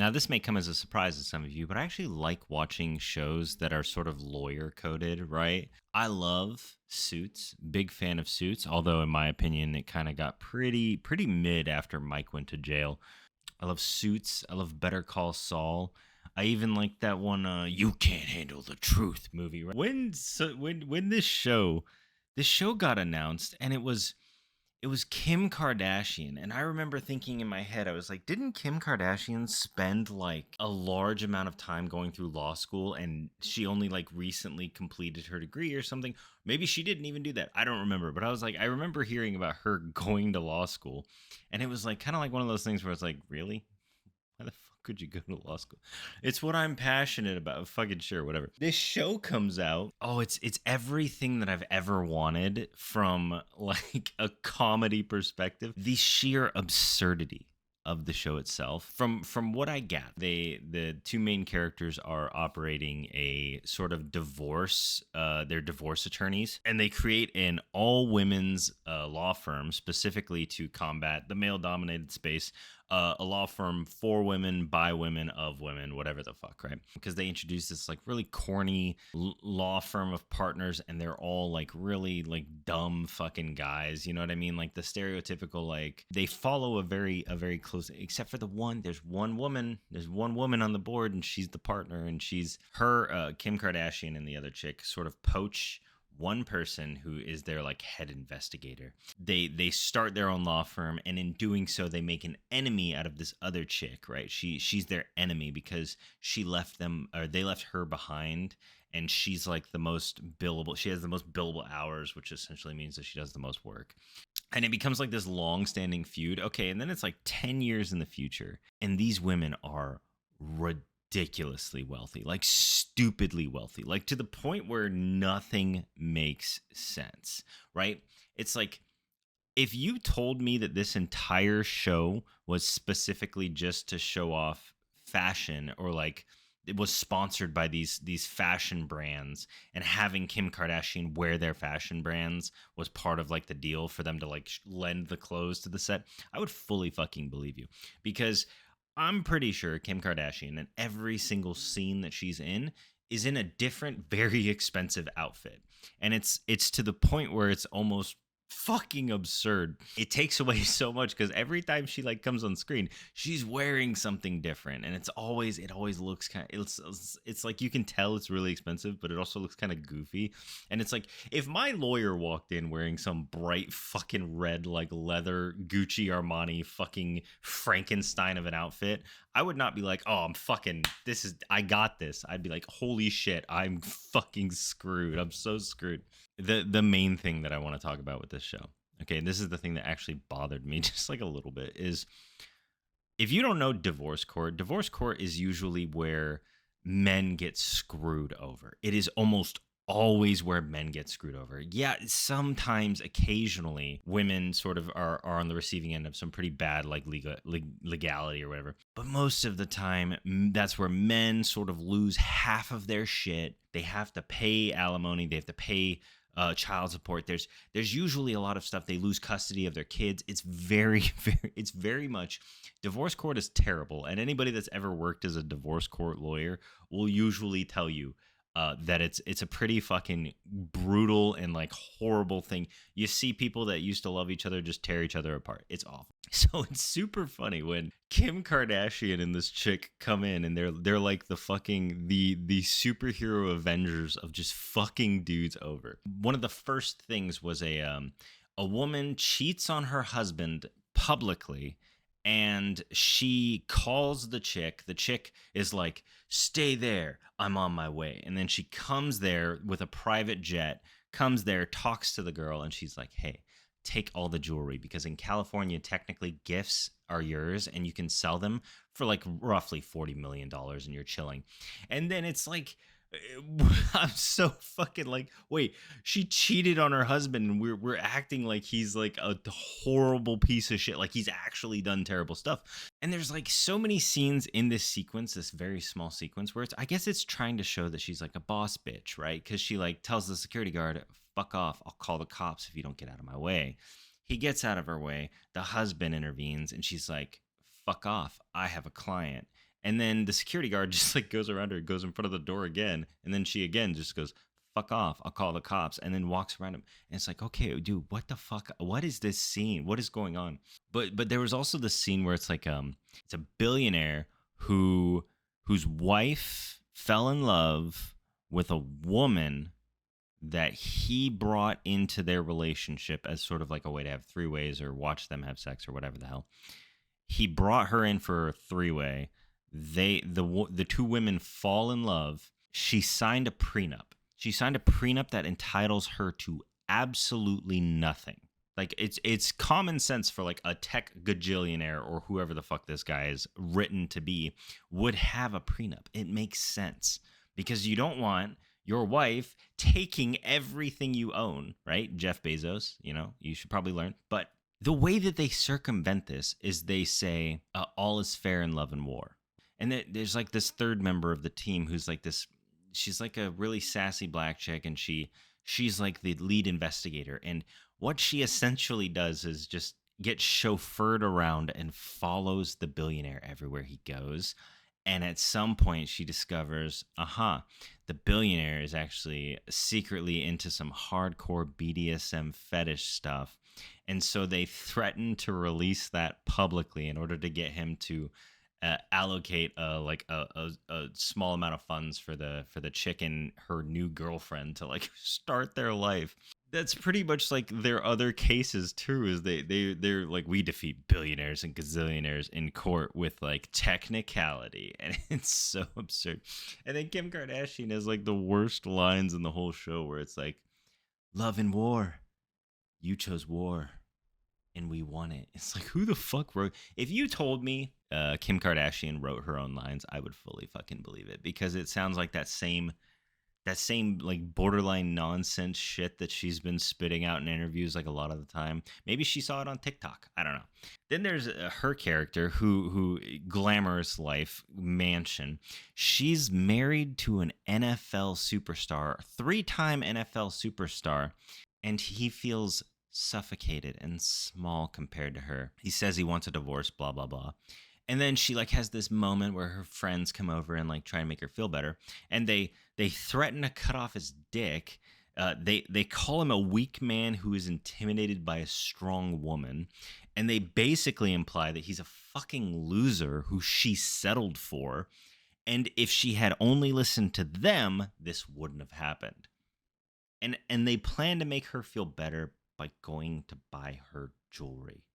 Now, this may come as a surprise to some of you, but I actually like watching shows that are sort of lawyer coded, right? I love Suits, big fan of Suits, although in my opinion it kind of got pretty mid after Mike went to jail. I love Suits. I love Better Call Saul. I even like that one You Can't Handle the Truth movie. Right? When this show got announced, and it was Kim Kardashian. And I remember thinking in my head, I was like, didn't Kim Kardashian spend like a large amount of time going through law school, and she only like recently completed her degree or something? Maybe she didn't even do that. I don't remember. But I was like, I remember hearing about her going to law school. And it was like kind of like one of those things where it's like, really? Why the fuck could you go to law school? It's what I'm passionate about. Fucking sure, whatever. This show comes out. Oh, it's everything that I've ever wanted from like a comedy perspective. The sheer absurdity of the show itself. From what I get, the two main characters are operating a sort of divorce. They're divorce attorneys, and they create an all women's law firm specifically to combat the male dominated space. A law firm for women, by women, of women, whatever the fuck, right? Because they introduce this like really corny law firm of partners, and they're all like really like dumb fucking guys. You know what I mean? Like the stereotypical, like they follow a very close, except for the one. There's one woman. There's one woman on the board, and she's the partner, and she's her Kim Kardashian and the other chick sort of poach one person who is their like head investigator. They start their own law firm, and in doing so they make an enemy out of this other chick, right? She's their enemy because she left them, or they left her behind, and she's like the most billable. She has the most billable hours, which essentially means that she does the most work. And it becomes like this long-standing feud. Okay, and then it's like 10 years in the future, and these women are ridiculously wealthy, like stupidly wealthy, like to the point where nothing makes sense, right? It's like if you told me that this entire show was specifically just to show off fashion, or like it was sponsored by these fashion brands, and having Kim Kardashian wear their fashion brands was part of like the deal for them to like lend the clothes to the set, I would fully fucking believe you. Because I'm pretty sure Kim Kardashian, in every single scene that she's in, is in a different, very expensive outfit. And it's to the point where it's almost fucking absurd. It takes away so much because every time she like comes on screen, she's wearing something different, and it always looks kind of, it's like you can tell it's really expensive, but it also looks kind of goofy. And it's like if my lawyer walked in wearing some bright fucking red like leather Gucci Armani fucking Frankenstein of an outfit, I would not be like, oh, I got this. I'd be like, holy shit, I'm fucking screwed. I'm so screwed. The main thing that I want to talk about with this show, okay, and this is the thing that actually bothered me just like a little bit, is if you don't know divorce court is usually where men get screwed over. It is almost always where men get screwed over. Yeah, sometimes, occasionally, women sort of are on the receiving end of some pretty bad like legality or whatever. But most of the time, that's where men sort of lose half of their shit. They have to pay alimony. They have to pay child support. There's usually a lot of stuff. They lose custody of their kids. It's it's very much, divorce court is terrible. And anybody that's ever worked as a divorce court lawyer will usually tell you that it's a pretty fucking brutal and like horrible thing. You see people that used to love each other just tear each other apart. It's awful. So it's super funny when Kim Kardashian and this chick come in, and they're like the fucking the superhero Avengers of just fucking dudes over. One of the first things was a woman cheats on her husband publicly, and she calls the chick. The chick is like, stay there, I'm on my way. And then she comes there with a private jet, comes there, talks to the girl, and she's like, hey, take all the jewelry, because in California, technically gifts are yours and you can sell them for like roughly $40 million, and you're chilling. And then it's like, I'm so fucking like, wait, she cheated on her husband, and we're acting like he's like a horrible piece of shit, like he's actually done terrible stuff. And there's like so many scenes in this sequence, this very small sequence, where I guess it's trying to show that she's like a boss bitch, right? Because she like tells the security guard, fuck off, I'll call the cops if you don't get out of my way. He gets out of her way, the husband intervenes, and she's like, fuck off, I have a client. And then the security guard just like goes around her, goes in front of the door again, and then she again just goes, "Fuck off! I'll call the cops," and then walks around him. And it's like, okay, dude, what the fuck? What is this scene? What is going on? But there was also the scene where it's like it's a billionaire whose wife fell in love with a woman that he brought into their relationship as sort of like a way to have three ways or watch them have sex or whatever the hell. He brought her in for a three-way. The two women fall in love. She signed a prenup. She signed a prenup that entitles her to absolutely nothing. Like it's common sense for like a tech gajillionaire or whoever the fuck this guy is written to be would have a prenup. It makes sense because you don't want your wife taking everything you own, right? Jeff Bezos, you should probably learn. But the way that they circumvent this is they say all is fair in love and war. And there's like this third member of the team who's like this. She's like a really sassy black chick, and she's like the lead investigator. And what she essentially does is just get chauffeured around and follows the billionaire everywhere he goes. And at some point, she discovers, the billionaire is actually secretly into some hardcore BDSM fetish stuff. And so they threaten to release that publicly in order to get him to allocate a small amount of funds for the chick and her new girlfriend to like start their life. That's pretty much like their other cases too, is they're like, we defeat billionaires and gazillionaires in court with like technicality, and it's so absurd. And then Kim Kardashian has like the worst lines in the whole show where it's like, love and war, you chose war and we won it. It's like, who the fuck wrote? If you told me Kim Kardashian wrote her own lines, I would fully fucking believe it, because it sounds like that same like borderline nonsense shit that she's been spitting out in interviews like a lot of the time. Maybe she saw it on TikTok. I don't know. Then there's her character who glamorous life mansion. She's married to an NFL superstar, 3-time NFL superstar, and he feels suffocated and small compared to her. He says he wants a divorce, blah, blah, blah. And then she like has this moment where her friends come over and like try and make her feel better. And they threaten to cut off his dick. They call him a weak man who is intimidated by a strong woman. And they basically imply that he's a fucking loser who she settled for. And if she had only listened to them, this wouldn't have happened. And they plan to make her feel better by going to buy her jewelry.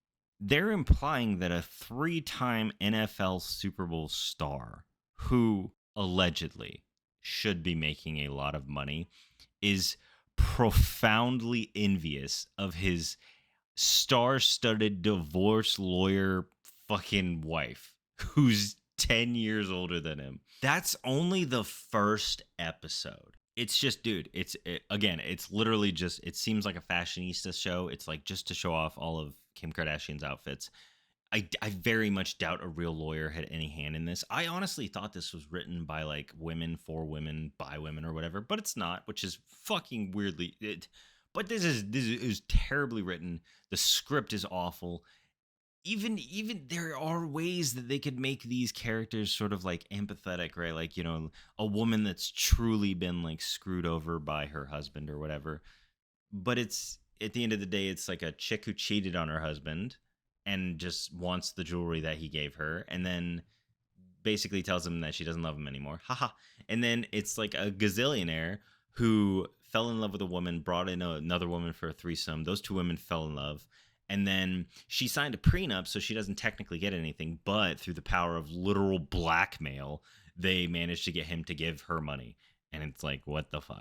They're implying that a 3-time NFL Super Bowl star who allegedly should be making a lot of money is profoundly envious of his star-studded divorce lawyer fucking wife who's 10 years older than him. That's only the first episode. It's just, dude, it's literally just, it seems like a fashionista show. It's like just to show off all of Kim Kardashian's outfits. I very much doubt a real lawyer had any hand in this. I honestly thought this was written by like women for women by women or whatever, but it's not, which is fucking weirdly. But this is terribly written. The script is awful. Even there are ways that they could make these characters sort of like empathetic, right? Like, a woman that's truly been like screwed over by her husband or whatever. But it's, at the end of the day, it's like a chick who cheated on her husband and just wants the jewelry that he gave her, and then basically tells him that she doesn't love him anymore. Haha. And then it's like a gazillionaire who fell in love with a woman, brought in another woman for a threesome. Those two women fell in love. And then she signed a prenup, so she doesn't technically get anything. But through the power of literal blackmail, they managed to get him to give her money. And it's like, what the fuck?